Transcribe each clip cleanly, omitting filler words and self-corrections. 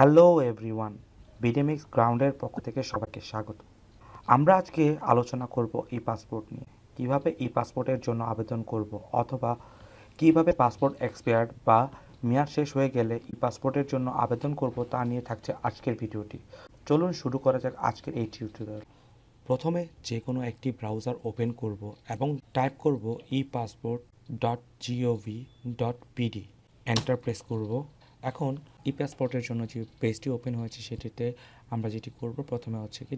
Hello everyone, বিডিএমএক্স গ্রাউন্ডের পক্ষ থেকে সবাইকে স্বাগত। আমরা আজকে আলোচনা করব ই পাসপোর্ট নিয়ে, কিভাবে ই পাসপোর্টের জন্য আবেদন করব অথবা কিভাবে পাসপোর্ট এক্সপায়ার্ড বা মেয়াদ শেষ হয়ে গেলে ই পাসপোর্টের জন্য আবেদন করব তা নিয়ে থাকছে আজকের ভিডিওটি। চলুন শুরু করা যাক আজকের এই টিউটোরিয়াল। প্রথমে যে কোনো একটি ব্রাউজার ওপেন করব এবং টাইপ করব ePassport.gov.pd, এন্টার প্রেস করব। এখন ই পাসপোর্টের জন্য যে পেজটি ওপেন হয়েছে সেটিতে আমরা যেটি করব, প্রথমে হচ্ছে কি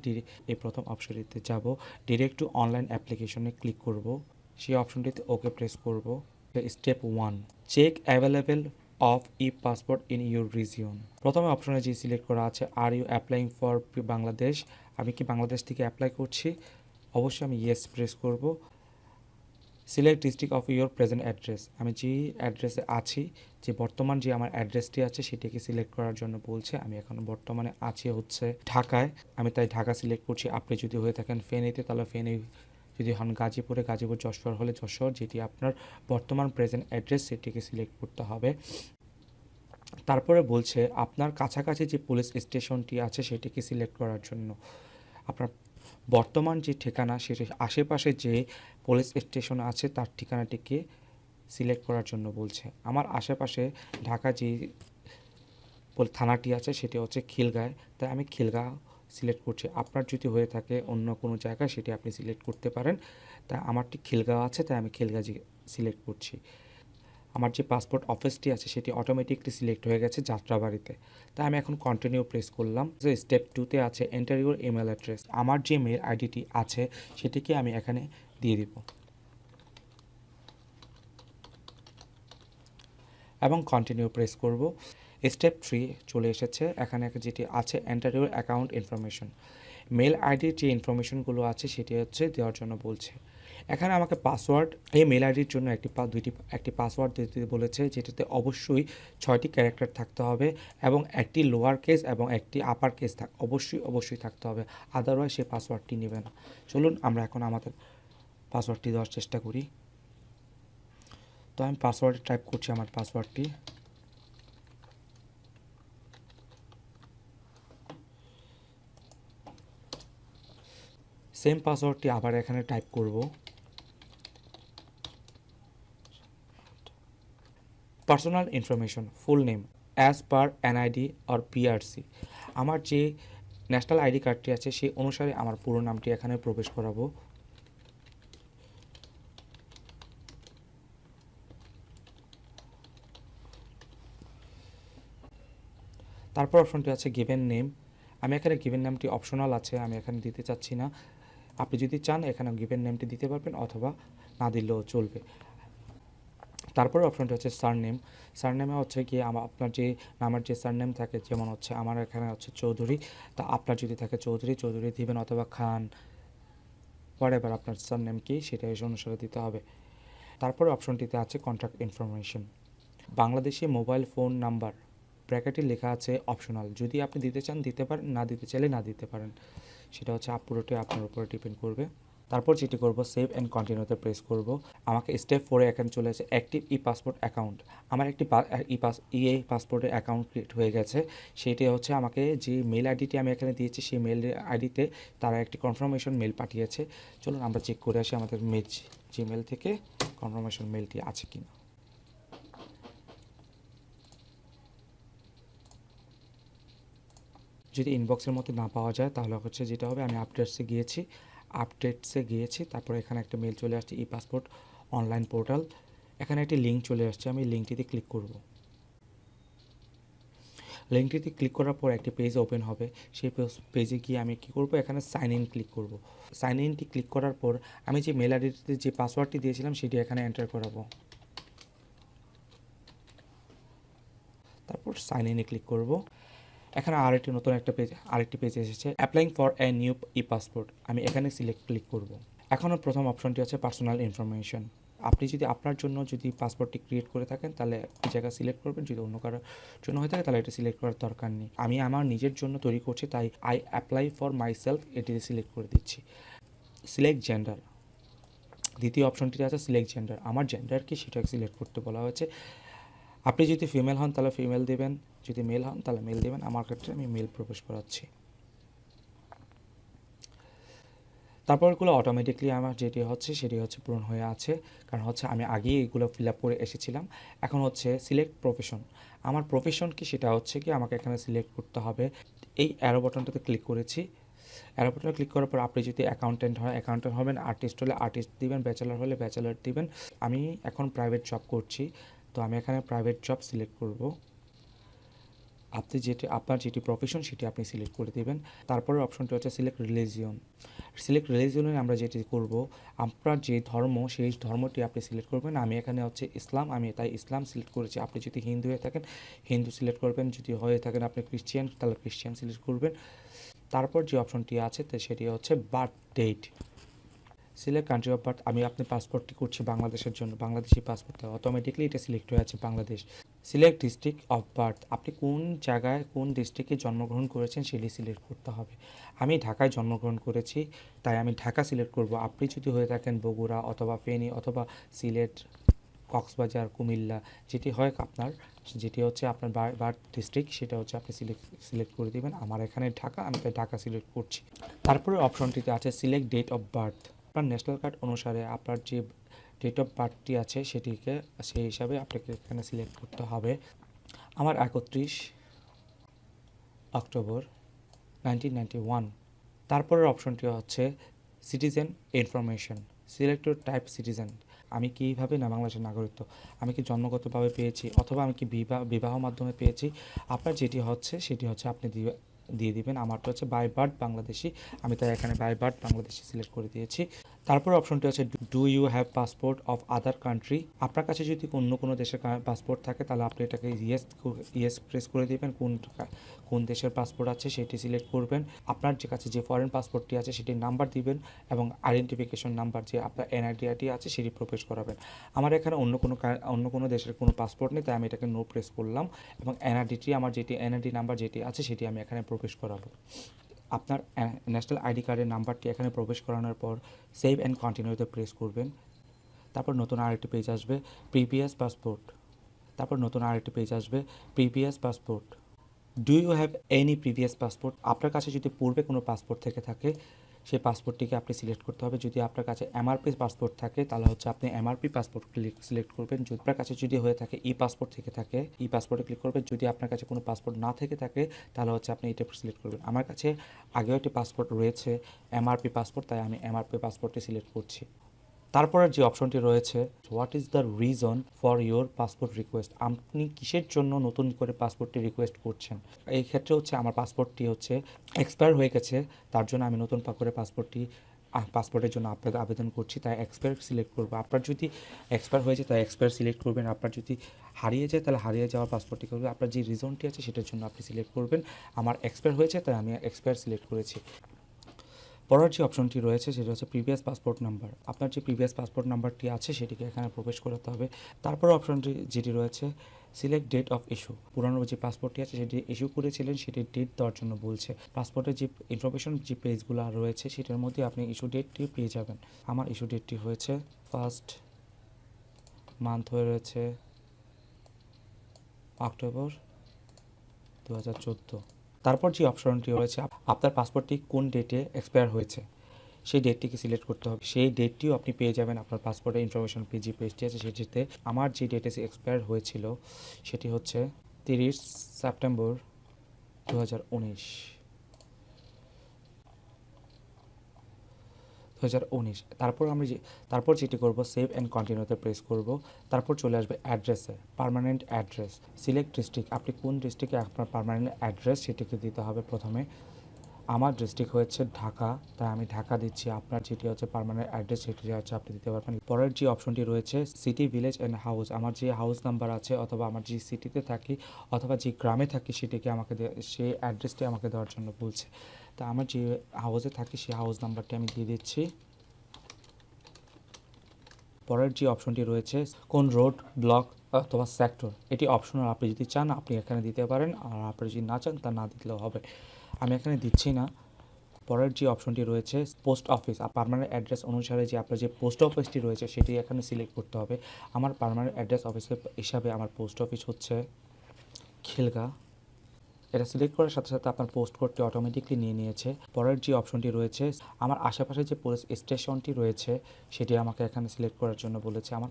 এই প্রথম অপশনটিতে যাব, ডিরেক্ট টু অনলাইন অ্যাপ্লিকেশনে ক্লিক করব, সেই অপশনটিতে ওকে প্রেস করব। Step 1, check available of e passport in your region. প্রথমে অপশনে যে সিলেক্ট করা আছে are you applying for Bangladesh, আমি কি বাংলাদেশ থেকে অ্যাপ্লাই করছি, অবশ্যই আমি ইয়েস প্রেস করব। Select district of your present address, আমি যে অ্যাড্রেসে আছি, যে বর্তমান যে আমার অ্যাড্রেসটি আছে সেটিকে সিলেক্ট করার জন্য বলছে। আমি এখন বর্তমানে আছি হচ্ছে ঢাকায়, আমি তাই ঢাকা সিলেক্ট করছি। আপনি যদি হয়ে থাকেন ফেনীতে তাহলে ফেনী, যদি হন গাজীপুরে গাজীপুর, যশোর হলে যশোর, যেটি আপনার বর্তমান প্রেজেন্ট অ্যাড্রেস সেটিকে সিলেক্ট করতে হবে। তারপরে বলছে আপনার কাছাকাছি যে পুলিশ স্টেশনটি আছে সেটিকে সিলেক্ট করার জন্য। আপনার বর্তমান যে ঠিকানা সেটি আশেপাশে যে পুলিশ স্টেশন আছে তার ঠিকানাটিকে সিলেক্ট করার জন্য বলছে। আমার আশেপাশে ঢাকা যে থানাটি আছে সেটি হচ্ছে খিলগাঁয়, তাই আমি খিলগাঁও সিলেক্ট করছি। আপনার যদি হয়ে থাকে অন্য কোনো জায়গায় সেটি আপনি সিলেক্ট করতে পারেন। তাই আমারটি খিলগাঁও আছে, তাই আমি খিলগাঁও সিলেক্ট করছি। আমার যে পাসপোর্ট অফিসটি আছে সেটি অটোমেটিকলি সিলেক্ট হয়ে গেছে যাত্রাবাড়িতে, তাই আমি এখন কন্টিনিউ প্রেস করলাম। যে স্টেপ 2তে আছে এন্টার ইউর ইমেল অ্যাড্রেস, আমার যে মেল আইডিটি আছে সেটিকে আমি এখানে দিয়ে দিব এবং কন্টিনিউ প্রেস করব। স্টেপ 3 চলে এসেছে, এখানে যেটি আছে enter your account information, mail আইডির যে ইনফরমেশনগুলো আছে সেটি হচ্ছে দেওয়ার জন্য বলছে। এখানে আমাকে পাসওয়ার্ড, এই মেল আইডির জন্য একটি পাসওয়ার্ড দিতে বলেছে, যেটাতে অবশ্যই 6টি ক্যারেক্টার থাকতে হবে এবং একটি লোয়ার কেস এবং একটি আপার কেস অবশ্যই থাকতে হবে, আদারওয়াইজ সে পাসওয়ার্ডটি নেবে না। চলুন আমরা এখন আমাদের পাসওয়ার্ডটি দেওয়ার চেষ্টা করি। তো আমি পাসওয়ার্ড টাইপ করছি, আমার পাসওয়ার্ডটি সেম পাসওয়ার্ডটি আবার এখানে টাইপ করব। Personal information, full name as per NID or PRC, আমার যে ন্যাশনাল আইডি কার্ডটি আছে সেই অনুসারে আমার পুরো নামটি এখানে প্রবেশ করাবো। তারপর অপশনটি আছে গিভেন নেম, আমি এখানে গিভেন নামটি অপশনাল আছে, আমি এখানে দিতে চাচ্ছি না। আপনি যদি চান এখানে গিভেন নেমটি দিতে পারবেন অথবা না দিলেও চলবে। তারপরে অপশনটি হচ্ছে সারনেম, সারনেমে হচ্ছে কি আপনার যে নামের যে সারনেম থাকে, যেমন হচ্ছে আমার এখানে হচ্ছে চৌধুরী, তা আপনার যদি থাকে চৌধুরী দিবেন অথবা খান, হোয়াটএভার আপনার সারনেম কি সেটা অনুসারে দিতে হবে। তারপরে অপশনটিতে আছে contact information, Bangladeshi mobile phone number, ব্র্যাকেটে লেখা আছে অপশনাল, যদি আপনি দিতে চান দিতে পারেন, না দিতে চাইলে না দিতে পারেন, সেটা হচ্ছে পুরোটাই আপনার উপরে ডিপেন্ড করবে। তারপর যেটি করব সেভ অ্যান্ড কন্টিনিউতে প্রেস করব। আমাকে স্টেপ 4 এখানে চলে আসে অ্যাক্টিভ ই পাসপোর্ট অ্যাকাউন্ট, আমার একটি পাসপোর্টের অ্যাকাউন্ট ক্রিয়েট হয়ে গেছে। সেটি হচ্ছে আমাকে যে মেল আইডিটি আমি এখানে দিয়েছি সেই মেল আইডিতে তারা একটি কনফার্মেশন মেল পাঠিয়েছে। চলুন আমরা চেক করে আসি আমাদের জিমেল থেকে কনফার্মেশন মেলটি আছে কিনা। যদি ইনবক্সের মধ্যে না পাওয়া যায় তাহলে হচ্ছে যেটা হবে, আমি আপডেটসে গিয়েছি, তারপর এখানে একটা মেল চলে আসছে ই পাসপোর্ট অনলাইন পোর্টাল, এখানে একটি লিঙ্ক চলে আসছে, আমি লিঙ্কটিতে ক্লিক করব। লিঙ্কটিতে ক্লিক করার পর একটি পেজ ওপেন হবে, সেই পেজে গিয়ে আমি কী করব, এখানে সাইন ইন ক্লিক করব। সাইন ইনটি ক্লিক করার পর আমি যে মেল আইডিতে যে পাসওয়ার্ডটি দিয়েছিলাম সেটি এখানে এন্টার করাবো, তারপর সাইন ইনে ক্লিক করব। এখানে আরেকটি পেজ এসেছে applying for a new E passport, আমি এখানে ক্লিক করব। এখনও প্রথম অপশনটি আছে পার্সোনাল ইনফরমেশন, আপনি যদি আপনার জন্য যদি পাসপোর্টটি ক্রিয়েট করে থাকেন তাহলে এই জায়গা সিলেক্ট করবেন, যদি অন্য কারোর জন্য হয়ে থাকে তাহলে এটা সিলেক্ট করার দরকার নেই। আমি আমার নিজের জন্য তৈরি করছি, তাই I apply for my self এটিতে সিলেক্ট করে দিচ্ছি। সিলেক্ট জেন্ডার, দ্বিতীয় অপশনটিতে আছে সিলেক্ট জেন্ডার, আমার জেন্ডার কি সেটা সিলেক্ট করতে বলা হয়েছে। আপনি যদি ফিমেল হন তাহলে ফিমেল দেবেন, যদি মেল হন তাহলে মেল দেবেন, আমার ক্ষেত্রে আমি মেল প্রবেশ করাচ্ছি। তারপরগুলো অটোমেটিকলি আমার যেটি হচ্ছে সেটি হচ্ছে পূরণ হয়ে আছে, কারণ হচ্ছে আমি আগেই এগুলো ফিল আপ করে এসেছিলাম। এখন হচ্ছে সিলেক্ট প্রফেশন, আমার প্রফেশন কি সেটা হচ্ছে কি আমাকে এখানে সিলেক্ট করতে হবে। এই অ্যারো বাটনটাতে ক্লিক করেছি, অ্যারো বাটনে ক্লিক করার পর আপনি যদি অ্যাকাউন্টেন্ট হয় অ্যাকাউন্টেন্ট হবেন, আর্টিস্ট হলে আর্টিস্ট দিবেন, ব্যাচেলার হলে ব্যাচেলার দিবেন। আমি এখন প্রাইভেট জব করছি, তো আমি এখানে প্রাইভেট জব সিলেক্ট করব। আপনি আপনার যেটি প্রফেশন সেটি আপনি সিলেক্ট করে দেবেন। তারপরের অপশনটি হচ্ছে সিলেক্ট রিলিজিয়ন। সিলেক্ট রিলিজিয়নে আমরা যেটি করব, আপনার যে ধর্ম সেই ধর্মটি আপনি সিলেক্ট করবেন। আমি এখানে হচ্ছে ইসলাম, আমি তাই ইসলাম সিলেক্ট করেছি। আপনি যদি হিন্দু হয়ে থাকেন হিন্দু সিলেক্ট করবেন, যদি হয়ে থাকেন আপনি ক্রিশ্চিয়ান তাহলে ক্রিশ্চিয়ান সিলেক্ট করবেন। তারপর যে অপশনটি আছে তো সেটি হচ্ছে birth date. Select country of birth, আমি আপনি পাসপোর্টটি করছি বাংলাদেশের জন্য, বাংলাদেশি পাসপোর্ট, অটোমেটিকলি এটা সিলেক্ট হয়ে আছে Bangladesh. Select district of birth, আপনি কোন জায়গায় কোন ডিস্ট্রিক্টে জন্মগ্রহণ করেছেন সেটি সিলেক্ট করতে হবে। আমি ঢাকায় জন্মগ্রহণ করেছি তাই আমি ঢাকা সিলেক্ট করব। আপনি যদি হয়ে থাকেন বগুড়া অথবা ফেনী অথবা সিলেট, কক্সবাজার, কুমিল্লা, যেটি হয় আপনার, যেটি হচ্ছে আপনার বার্থ ডিস্ট্রিক্ট সেটা হচ্ছে আপনি সিলেক্ট করে দেবেন। আমার এখানে ঢাকা, আমি তাই ঢাকা সিলেক্ট করছি। তারপরে অপশনটিতে আছে সিলেক্ট ডেট অফ বার্থ। আপনার ন্যাশনাল কার্ড অনুসারে আপনার যে ডেট অফ বার্থটি আছে সেটিকে সেই হিসাবে আপনাকে এখানে সিলেক্ট করতে হবে। আমার 31 অক্টোবর 1991। তারপরের অপশনটি হচ্ছে citizen information, select type citizen. আমি কীভাবে না বাংলাদেশের নাগরিকত্ব, আমি কি জন্মগতভাবে পেয়েছি অথবা আমি কি বিবাহ মাধ্যমে পেয়েছি, আপনার যেটি হচ্ছে সেটি হচ্ছে আপনি দিয়ে দিবেন। আমারটা হচ্ছে বাই বার্থ বাংলাদেশি, আমি তাই এখানে বাই বার্থ বাংলাদেশি সিলেক্ট করে দিয়েছি। তারপর অপশনটি হচ্ছে do you have passport of other country. আপনার কাছে যদি অন্য কোনো দেশের পাসপোর্ট থাকে তাহলে আপনি এটাকে ইয়েস প্রেস করে দেবেন। কোন দেশের পাসপোর্ট আছে সেটি সিলেক্ট করবেন। আপনার যে কাছে যে ফরেন পাসপোর্টটি আছে সেটির নাম্বার দিবেন এবং আইডেন্টিফিকেশন নাম্বার যে আপনার এনআইডি আছে সেটি প্রবেশ করাবেন। আমার এখানে অন্য কোনো দেশের কোনো পাসপোর্ট নেই তাই আমি এটাকে নো প্রেস করলাম এবং এনআইডিটি আমার যেটি এনআইডি নাম্বার যেটি আছে সেটি আমি এখানে প্রবেশ করাবো। আপনার ন্যাশনাল আইডি কার্ডের নাম্বারটি এখানে প্রবেশ করানোর পর সেভ অ্যান্ড কন্টিনিউতে প্রেস করবেন। তারপর নতুন আরেকটি পেজ আসবে প্রিভিয়াস পাসপোর্ট। তারপর নতুন আরেকটি পেজ আসবে previous passport. Do you have any previous passport, আপনার কাছে যদি পূর্বে কোনো পাসপোর্ট থেকে থাকে সেই পাসপোর্টটিকে আপনি সিলেক্ট করতে হবে। যদি আপনার কাছে এমআরপি পাসপোর্ট থাকে তাহলে হচ্ছে আপনি এমআরপি পাসপোর্ট সিলেক্ট করবেন। যদি আপনার কাছে যদি হয়ে থাকে ই পাসপোর্ট থেকে থাকে ই পাসপোর্টে ক্লিক করবেন। যদি আপনার কাছে কোনো পাসপোর্ট না থেকে থাকে তাহলে হচ্ছে আপনি এটা সিলেক্ট করবেন। আমার কাছে আগেও একটি পাসপোর্ট রয়েছে এমআরপি পাসপোর্ট, তাই আমি এমআরপি পাসপোর্টটি সিলেক্ট করছি। তারপরের যে অপশনটি রয়েছে what is the reason for your passport request, আপনি কিসের জন্য নতুন করে পাসপোর্টটি রিকোয়েস্ট করছেন। এই ক্ষেত্রে হচ্ছে আমার পাসপোর্টটি হচ্ছে এক্সপায়ার হয়ে গেছে, তার জন্য আমি নতুন করে পাসপোর্টের জন্য আপনাকে আবেদন করছি, তাই এক্সপায়ার সিলেক্ট করবো। আপনার যদি এক্সপায়ার হয়েছে তাই এক্সপায়ার সিলেক্ট করবেন। আপনার যদি হারিয়ে যায় তাহলে হারিয়ে যাওয়ার পাসপোর্টটি করবে। আপনার যে রিজনটি আছে সেটার জন্য আপনি সিলেক্ট করবেন। আমার এক্সপায়ার হয়েছে তাই আমি এক্সপায়ার সিলেক্ট করেছি। পরের যে অপশনটি রয়েছে সেটা হচ্ছে প্রিভিয়াস পাসপোর্ট নাম্বার। আপনার যে প্রিভিয়াস পাসপোর্ট নাম্বারটি আছে সেটিকে এখানে প্রবেশ করাতে হবে। তারপর অপশনটি যেটি রয়েছে সিলেক্ট ডেট অফ ইস্যু, পুরানো যে পাসপোর্টটি আছে সেটি ইস্যু করেছিলেন সেটির ডেট দেওয়ার জন্য বলছে। পাসপোর্টের যে ইনফরমেশন যে পেজগুলো রয়েছে সেটার মধ্যে আপনি ইস্যু ডেটটি পেয়ে যাবেন। আমার ইস্যু ডেটটি হয়েছে ফার্স্ট মান্থ হয়ে রয়েছে অক্টোবর 2014। তারপর যে অপশনটি রয়েছে আপনার পাসপোর্টটি কোন ডেটে এক্সপায়ার হয়েছে সেই ডেটটিকে সিলেক্ট করতে হবে। সেই ডেটটিও আপনি পেয়ে যাবেন আপনার পাসপোর্টের ইনফরমেশন যে পেজটি আছে সেটিতে। আমার যে ডেটে এক্সপায়ার হয়েছিল সেটি হচ্ছে 30 সেপ্টেম্বর 2019। তারপর যেটি করব সেভ অ্যান্ড কন্টিনিউতে প্রেস করব। তারপর চলে আসবে অ্যাড্রেসে, পার্মানেন্ট অ্যাড্রেস, সিলেক্ট ডিস্ট্রিক্ট, আপনি কোন ডিস্ট্রিক্টে আপনার পার্মানেন্ট অ্যাড্রেস সেটিকে দিতে হবে প্রথমে। আমার ডিস্ট্রিক্ট হচ্ছে ঢাকা, তাই আমি ঢাকা দিচ্ছি। আপনার যেটি হচ্ছে পার্মানেন্ট অ্যাড্রেস সেটি হচ্ছে আপনি দিতে পারবেন। পরের যে অপশনটি রয়েছে সিটি, ভিলেজ অ্যান্ড হাউস, আমার যে হাউস নাম্বার আছে অথবা আমার যে সিটিতে থাকি অথবা যে গ্রামে থাকি সেটিকে সেই অ্যাড্রেসটি আমাকে দেওয়ার জন্য বলছে। তা আমার যে হাউসে থাকি সেই হাউস নাম্বারটি আমি দিয়ে দিচ্ছি। পরের যে অপশনটি রয়েছে কোন রোড, ব্লক অথবা সেক্টর, এটি অপশনাল, আপনি যদি চান আপনি এখানে দিতে পারেন, আর আপনি যদি না চান তা না দিলেও হবে। আমি এখানে দিচ্ছি না। পরের যে অপশনটি রয়েছে পোস্ট অফিস, পার্মানেন্ট অ্যাড্রেস অনুসারে যে আপনার যে পোস্ট অফিসটি রয়েছে সেটি এখানে সিলেক্ট করতে হবে। আমার পার্মানেন্ট অ্যাড্রেস অফিসের হিসাবে আমার পোস্ট অফিস হচ্ছে খিলগা, এটা সিলেক্ট করার সাথে সাথে আপনার পোস্ট কোডটি অটোমেটিকলি নিয়ে নিয়েছে। পরের যে অপশনটি রয়েছে, আমার আশেপাশে যে পুলিশ স্টেশনটি রয়েছে সেটি আমাকে এখানে সিলেক্ট করার জন্য বলেছে। আমার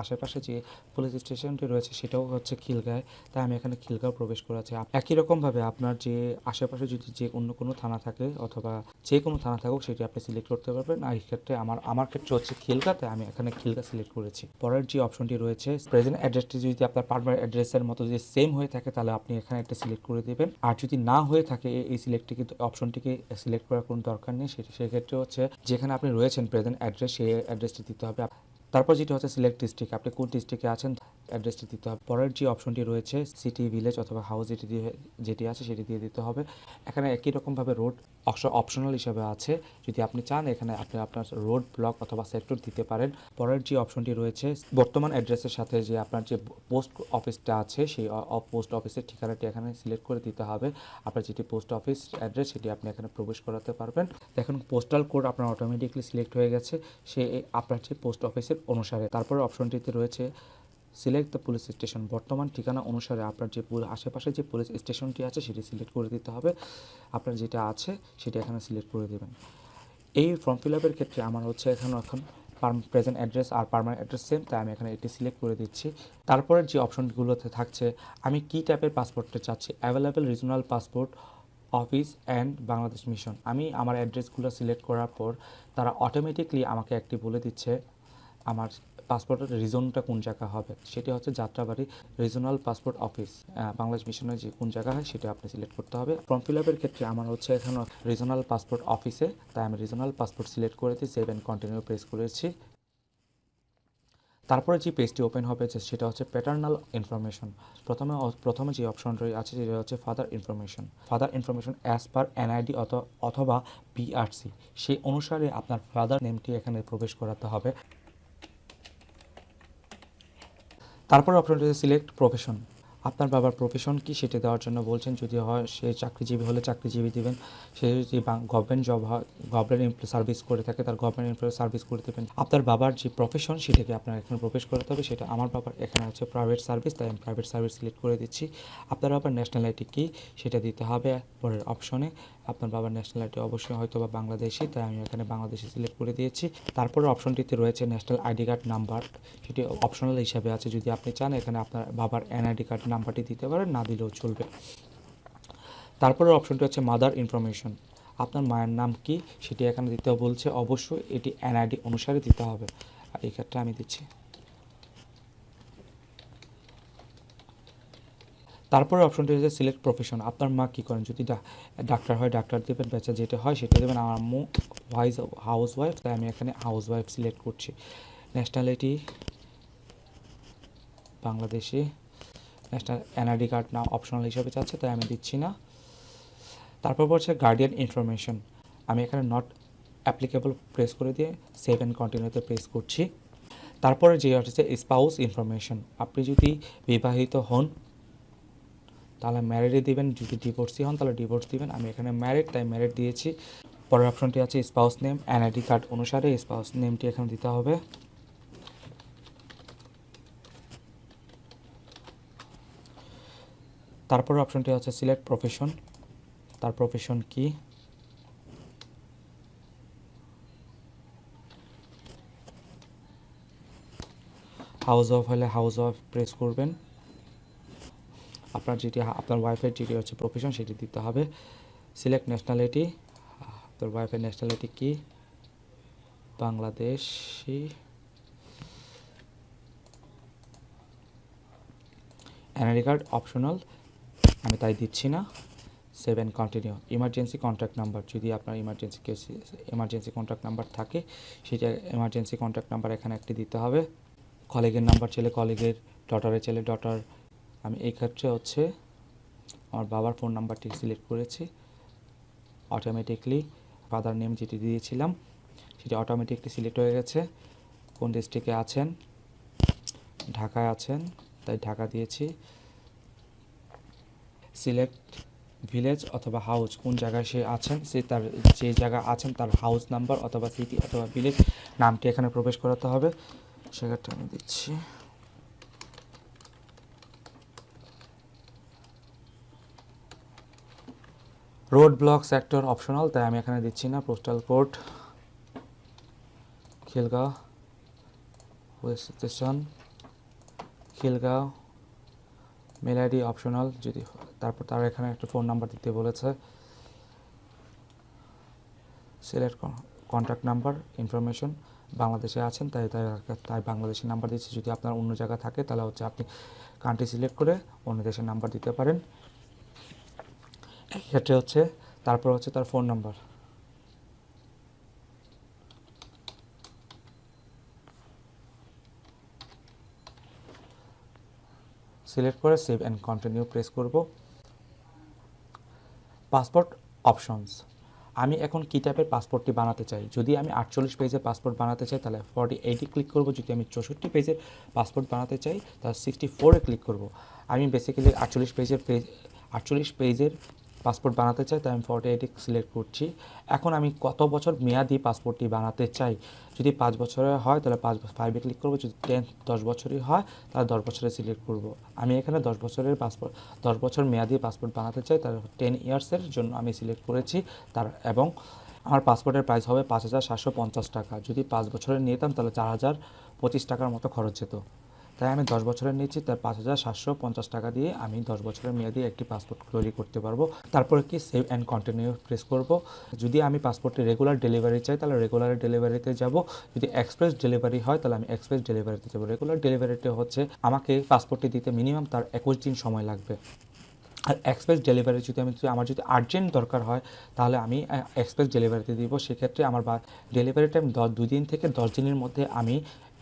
আশেপাশে যে পুলিশ স্টেশনটি রয়েছে সেটাও হচ্ছে খিলগাঁও, তাই আমি এখানে খিলগাঁও প্রবেশ করেছি। একই রকমভাবে আপনার যে আশেপাশে যদি যে অন্য কোনো থানা থাকে অথবা যে কোনো থানা থাকুক সেটি আপনি সিলেক্ট করতে পারবেন। আর এই ক্ষেত্রে আমার ক্ষেত্রে হচ্ছে খিলগাঁও, তাই আমি এখানে খিলগাঁও সিলেক্ট করেছি। পরের যে অপশনটি রয়েছে, প্রেজেন্ট অ্যাড্রেসটি যদি আপনার পারমানেন্ট অ্যাড্রেসের মতো যদি সেম হয়ে থাকে তাহলে আপনি এখানে একটা সিলেক্ট করে দেবেন। আর যদি না হয়ে থাকে এই সিলেক্টটি কিন্তু অপশনটিকে সিলেক্ট করার কোনো দরকার নেই। সেক্ষেত্রে হচ্ছে যেখানে আপনি রয়েছেন প্রেজেন্ট অ্যাড্রেস, সেই অ্যাড্রেসটি দিতে হবে। তারপর যেটা হচ্ছে সিলেক্ট ডিস্ট্রিক্ট, আপনি কোন ডিস্ট্রিক্টে আছেন অ্যাড্রেসটি দিতে হবে। পরের যে অপশনটি রয়েছে সিটি, ভিলেজ অথবা হাউস যেটি আছে সেটি দিয়ে দিতে হবে। এখানে একই রকমভাবে রোড অপশনাল হিসাবে আছে, যদি আপনি চান এখানে আপনি আপনার রোড, ব্লক অথবা সেক্টর দিতে পারেন। পরের যে অপশনটি রয়েছে বর্তমান অ্যাড্রেসের সাথে যে আপনার যে পোস্ট অফিসটা আছে সেই পোস্ট অফিসের ঠিকানাটি এখানে সিলেক্ট করে দিতে হবে। আপনার যেটি পোস্ট অফিস অ্যাড্রেস সেটি আপনি এখানে প্রবেশ করাতে পারবেন। দেখুন পোস্টাল কোড আপনার অটোমেটিকলি সিলেক্ট হয়ে গেছে সে আপনার যে পোস্ট অফিসের অনুসারে। তারপরে অপশনটিতে রয়েছে সিলেক্ট দ্য পুলিশ স্টেশন, বর্তমান ঠিকানা অনুসারে আপনার যে আশেপাশে যে পুলিশ স্টেশনটি আছে সেটি সিলেক্ট করে দিতে হবে। আপনার যেটা আছে সেটা এখানে সিলেক্ট করে দেবেন। এই ফর্ম ফিল আপের ক্ষেত্রে আমার হচ্ছে এখন present address are permanent address same, তাই আমি এখানে এটি সিলেক্ট করে দিচ্ছি। তারপরে যে অপশনগুলোতে থাকছে আমি কী টাইপের পাসপোর্টটা চাচ্ছি, available regional passport, office and Bangladesh mission. আমি আমার অ্যাড্রেসগুলো সিলেক্ট করার পর তারা অটোমেটিকলি আমাকে একটি বলে দিচ্ছে আমার পাসপোর্টের রিজনটা কোন জায়গা হবে, সেটি হচ্ছে Jatrabari regional passport office. Bangladesh মিশনের যে কোন জায়গা হয় সেটা আপনি সিলেক্ট করতে হবে। ফর্ম ফিল আপের ক্ষেত্রে আমার হচ্ছে এখানে রিজনাল পাসপোর্ট অফিসে, তাই আমি রিজনাল পাসপোর্ট সিলেক্ট করেছি, সেভ অ্যান্ড কন্টিনিউ প্রেস করেছি। তারপরে যে পেজটি ওপেন হবে সেটা হচ্ছে প্যাটার্নাল ইনফরমেশন। প্রথমে যে অপশনটি আছে সেটা হচ্ছে father information as per NID অথবা পিআরসি, সেই অনুসারে আপনার ফাদার নেমটি এখানে প্রবেশ করাতে হবে। তারপর অপশনটি হচ্ছে সিলেক্ট প্রফেশন, আপনার বাবার প্রফেশন কি সেটা দেওয়ার জন্য বলছেন। যদি হয় সে চাকরিজীবী হলে চাকরিজীবী দেবেন, সে যদি গভর্নমেন্ট জব হয়, গভর্নমেন্ট সার্ভিস করে থাকে তার গভর্নমেন্ট এমপ্লয়ি সার্ভিস করে দেবেন। আপনার বাবার যে প্রফেশন সেটাকে আপনার এখানে প্রবেশ করতে হবে, সেটা আমার বাবার এখানে হচ্ছে প্রাইভেট সার্ভিস, তাই আমি প্রাইভেট সার্ভিস সিলেক্ট করে দিচ্ছি। আপনার বাবার ন্যাশনালিটি কী সেটা দিতে হবে পরের অপশনে। আপনার বাবার ন্যাশনালিটি অবশ্যই হয়তো বা বাংলাদেশি, তাই আমি এখানে বাংলাদেশি সিলেক্ট করে দিয়েছি। তারপরে অপশনটিতে রয়েছে ন্যাশনাল আইডি কার্ড নাম্বার, সেটি অপশনাল হিসাবে আছে, যদি আপনি চান এখানে আপনার বাবার এনআইডি কার্ড নাম্বারটি দিতে পারেন, না দিলেও চলবে। তারপরে অপশনটি হচ্ছে মাদার ইনফরমেশন, আপনার মায়ের নাম কি সেটি এখানে দিতে বলছে, অবশ্যই এটি এনআইডি অনুসারে দিতে হবে, আর এই ক্ষেত্রে আমি দিচ্ছি। তারপরে অপশনটি হচ্ছে সিলেক্ট প্রফেশন, আপনার মা কী করেন, যদি ডাক্তার হয় ডাক্তার দেবেন, বাচ্চা যেটা হয় সেটা দেবেন। আমার আম্মু হাউস ওয়াইফ, তাই আমি এখানে হাউস ওয়াইফ সিলেক্ট করছি। Nationality Bangladeshi, national NID card না অপশনাল হিসাবে চাচ্ছে, তাই আমি দিচ্ছি না। তারপর হচ্ছে গার্ডিয়ান ইনফরমেশন, আমি এখানে নট অ্যাপ্লিকেবল প্রেস করে দিয়ে সেভ অ্যান্ড কন্টিনিউতে প্রেস করছি। তারপরে যে হচ্ছে স্পাউস ইনফরমেশন, আপনি যদি বিবাহিত হন তাহলে ম্যারিডে দিবেন, যদি ডিভোর্সি হন তাহলে ডিভোর্স দিবেন। আমি এখানে ম্যারিড, তাই ম্যারিড দিয়েছি। পরের অপশনটি আছে স্পাউস নেম, এনআইডি কার্ড অনুসারে স্পাউস নেমটি এখানে দিতে হবে। তারপর অপশনটি হচ্ছে সিলেক্ট প্রফেশন, তার প্রফেশন কি, হাউস ওয়াইফ হলে হাউস ওয়াইফ প্রেস করবেন। আপনার ওয়াইফের যেটি হচ্ছে প্রফেশন সেটি দিতে হবে। সিলেক্ট ন্যাশনালিটি, আপনার ওয়াইফের ন্যাশনালিটি কি, বাংলাদেশি। এনআইডি কার্ড অপশনাল, আমি তাই দিচ্ছি না। Save and continue. Emergency contact number, যদি আপনার ইমার্জেন্সি কন্ট্যাক্ট নাম্বার থাকে সেটা ইমার্জেন্সি কন্ট্যাক্ট নাম্বার এখানে একটি দিতে হবে। কলিগের নাম্বার চাইলে কলিগের, ডটারের চাইলে ডটার। আমি এই ক্ষেত্রে হচ্ছে আমার বাবার ফোন নাম্বারটি সিলেক্ট করেছি। অটোমেটিকলি ফাদার নেম যেটি দিয়েছিলাম সেটি অটোমেটিকলি সিলেক্ট হয়ে গেছে। কোন ডিস্ট্রিক্টে আছেন, ঢাকায় আছেন, তাই ঢাকা দিয়েছি। সিলেক্ট ভিলেজ অথবা হাউস, কোন জায়গায় সে আছেন, সে তার যে জায়গা আছেন তার হাউস নাম্বার অথবা সিটি অথবা ভিলেজ নামটি এখানে প্রবেশ করাতে হবে, সেক্ষেত্রে আমি দিচ্ছি। রোড ব্লক সেক্টর অপশনাল, তাই আমি এখানে দিচ্ছি না। Postal code Khilgaon, west station Khilgaon, mail ID optional যদি, তারপর তারা এখানে একটা ফোন নাম্বার দিতে বলেছে। সিলেক্ট কন্ট্যাক্ট নাম্বার ইনফরমেশন, বাংলাদেশে আছেন তাই তাই বাংলাদেশের নাম্বার দিচ্ছি। যদি আপনার অন্য জায়গা থাকে তাহলে হচ্ছে আপনি কান্ট্রি সিলেক্ট করে অন্য দেশের নাম্বার দিতে পারেন। ক্ষেত্রে হচ্ছে তারপর হচ্ছে তার ফোন নাম্বার, সিলেক্ট করে সেভ অ্যান্ড কন্টিনিউ প্রেস করব। পাসপোর্ট অপশনস, আমি এখন কী টাইপের পাসপোর্টটি বানাতে চাই। যদি আমি 48 পেজের পাসপোর্ট বানাতে চাই তাহলে 48 ক্লিক করব। যদি আমি 64 পেজের পাসপোর্ট বানাতে চাই তাহলে 64 ক্লিক করব। আমি বেসিক্যালি 48 পেজের পাসপোর্ট বানাতে চাই, তাই আমি 48 সিলেক্ট করছি। এখন আমি কত বছর মেয়াদি পাসপোর্টটি বানাতে চাই। যদি 5 বছরের হয় তাহলে 5 ক্লিক করব। যদি 10 বছরই হয় তাহলে 10 বছরে সিলেক্ট করব। আমি এখানে 10 বছরের পাসপোর্ট, 10 বছর মেয়াদি পাসপোর্ট বানাতে চাই, তার 10 ইয়ার্সের জন্য আমি সিলেক্ট করেছি। এবং আমার পাসপোর্টের প্রাইস হবে 5,750 টাকা। যদি 5 বছরের নিতাম তাহলে 4,025 টাকার মতো খরচ যেত। তাই আমি 10 বছরের নিচ্ছি, তার 5,750 টাকা দিয়ে আমি 10 বছরের মেয়াদি একটি পাসপোর্ট তৈরি করতে পারবো। তারপরে কি সেভ অ্যান্ড কন্টিনিউ প্রেস করব। যদি আমি পাসপোর্টে রেগুলার ডেলিভারি চাই তাহলে রেগুলার ডেলিভারিতে যাব। যদি এক্সপ্রেস ডেলিভারি হয় তাহলে আমি এক্সপ্রেস ডেলিভারিতে যাব। রেগুলার ডেলিভারিতে হচ্ছে আমাকে পাসপোর্টটি দিতে মিনিমাম তার 21 দিন সময় লাগবে। আর এক্সপ্রেস ডেলিভারি যদি আমার যদি আর্জেন্ট দরকার হয় তাহলে আমি এক্সপ্রেস ডেলিভারিতে দিব। সেক্ষেত্রে আমার ডেলিভারি টাইম 2 দিন থেকে 10 দিনের মধ্যে আমি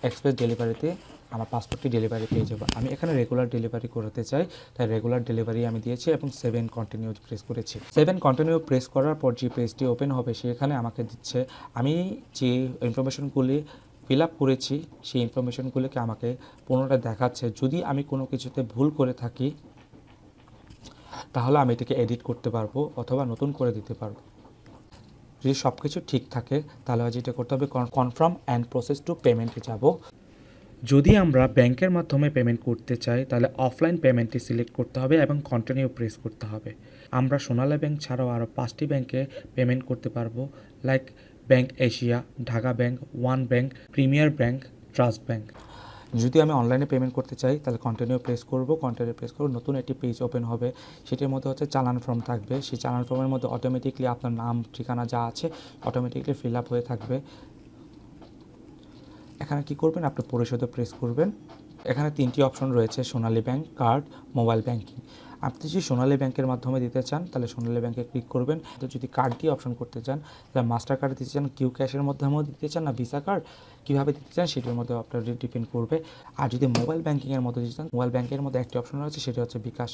এক্সপ্রেস ডেলিভারিতে আমার পাসপোর্টটি ডেলিভারি পেয়ে যাবো। আমি এখানে রেগুলার ডেলিভারি করতে চাই, তাই রেগুলার ডেলিভারি আমি দিয়েছি এবং 7 কন্টিনিউ প্রেস করেছি। 7 কন্টিনিউ প্রেস করার পর যে পেজটি ওপেন হবে সেখানে আমাকে দিচ্ছে আমি যে ইনফরমেশনগুলি ফিল আপ করেছি সেই ইনফরমেশনগুলিকে আমাকে পুনরায় দেখাচ্ছে। যদি আমি কোনো কিছুতে ভুল করে থাকি তাহলে আমি এটাকে এডিট করতে পারবো অথবা নতুন করে দিতে পারবো। যদি সব কিছু ঠিক থাকে তাহলে যেটা করতে হবে কনফার্ম অ্যান্ড প্রসেস টু পেমেন্টে যাব। যদি আমরা ব্যাংকের মাধ্যমে পেমেন্ট করতে চাই তাহলে অফলাইন পেমেন্টটি সিলেক্ট করতে হবে এবং কন্টিনিউ প্রেস করতে হবে। আমরা সোনালী ব্যাংক ছাড়াও আরও 5টি ব্যাংকে পেমেন্ট করতে পারবো, like bank Asia, Dhaka bank, one bank, premier bank, trust bank. যদি আমি অনলাইনে পেমেন্ট করতে চাই তাহলে কন্টিনিউ প্রেস করব। নতুন একটি পেজ ওপেন হবে, সেটির মধ্যে হচ্ছে চালান ফর্ম থাকবে। সেই চালান ফর্মের মধ্যে অটোমেটিকলি আপনার নাম ঠিকানা যা আছে অটোমেটিকলি ফিল আপ হয়ে থাকবে। এখানে কি করবেন, আপনি পরিশোধে প্রেস করবেন। এখানে 3টি অপশন রয়েছে, সোনালী ব্যাংক, কার্ড, মোবাইল ব্যাংকিং। আপনি যদি সোনালী ব্যাংকের মাধ্যমে দিতে চান তাহলে সোনালী ব্যাংকে ক্লিক করবেন। তো যদি কার্ড দিয়ে অপশন করতে চান তাহলে মাস্টার কার্ড দিতে চান, কিউ ক্যাশের মাধ্যমেও দিতে চান না ভিসা কার্ড কীভাবে দিতে চান সেটার মধ্যে আপনার ডিপেন্ড করবে। আর যদি মোবাইল ব্যাংকিংয়ের মধ্যে দিতে চান, মোবাইল ব্যাংকের মধ্যে একটি অপশন রয়েছে, সেটা হচ্ছে বিকাশ।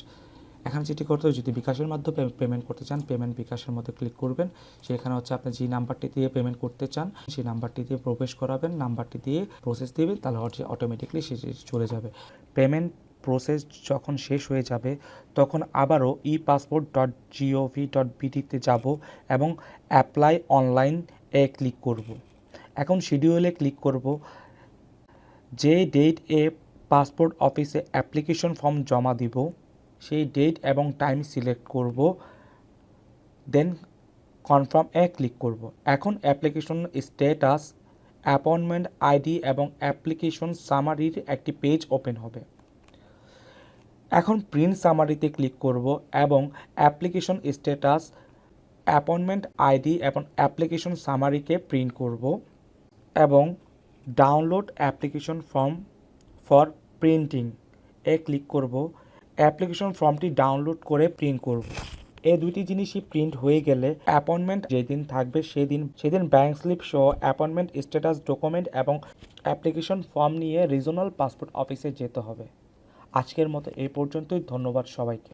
এখানে যেটি করতে হবে, যদি বিকাশের মাধ্যমে পেমেন্ট করতে চান পেমেন্ট বিকাশের মধ্যে ক্লিক করবেন। সেখানে হচ্ছে আপনি যে নাম্বারটি দিয়ে পেমেন্ট করতে চান সেই নাম্বারটি দিয়ে প্রবেশ করাবেন, নাম্বারটি দিয়ে প্রসেস দিবেন, তাহলে অটোমেটিকলি সে চলে যাবে। পেমেন্ট প্রসেস যখন শেষ হয়ে যাবে তখন আবারও ePassport.gov.bd-তে যাব এবং অ্যাপ্লাই অনলাইন ক্লিক করব। এখন শিডিউলে ক্লিক করব। যে ডেট পাসপোর্ট অফিসে অ্যাপ্লিকেশন ফর্ম জমা দিব সেই ডেট এবং টাইম সিলেক্ট করব, দেন কনফার্ম ক্লিক করব। এখন অ্যাপ্লিকেশন স্ট্যাটাস, অ্যাপয়েন্টমেন্ট আইডি এবং অ্যাপ্লিকেশন সামারির একটি পেজ ওপেন হবে। এখন প্রিন্ট সামারিতে ক্লিক করব এবং অ্যাপ্লিকেশন স্ট্যাটাস, অ্যাপয়েন্টমেন্ট আইডি এবং অ্যাপ্লিকেশন সামারিকে প্রিন্ট করব এবং download application form for printing click করব। অ্যাপ্লিকেশন ফর্মটি ডাউনলোড করে প্রিন্ট করব। এই দুইটি জিনিসই প্রিন্ট হয়ে গেলে অ্যাপয়েন্টমেন্ট যেদিন থাকবে সেদিন ব্যাংক স্লিপ সহ অ্যাপয়েন্টমেন্ট স্ট্যাটাস ডকুমেন্ট এবং অ্যাপ্লিকেশন ফর্ম নিয়ে রিজনাল পাসপোর্ট অফিসে যেতে হবে। আজকের মতো এই পর্যন্তই। ধন্যবাদ সবাইকে।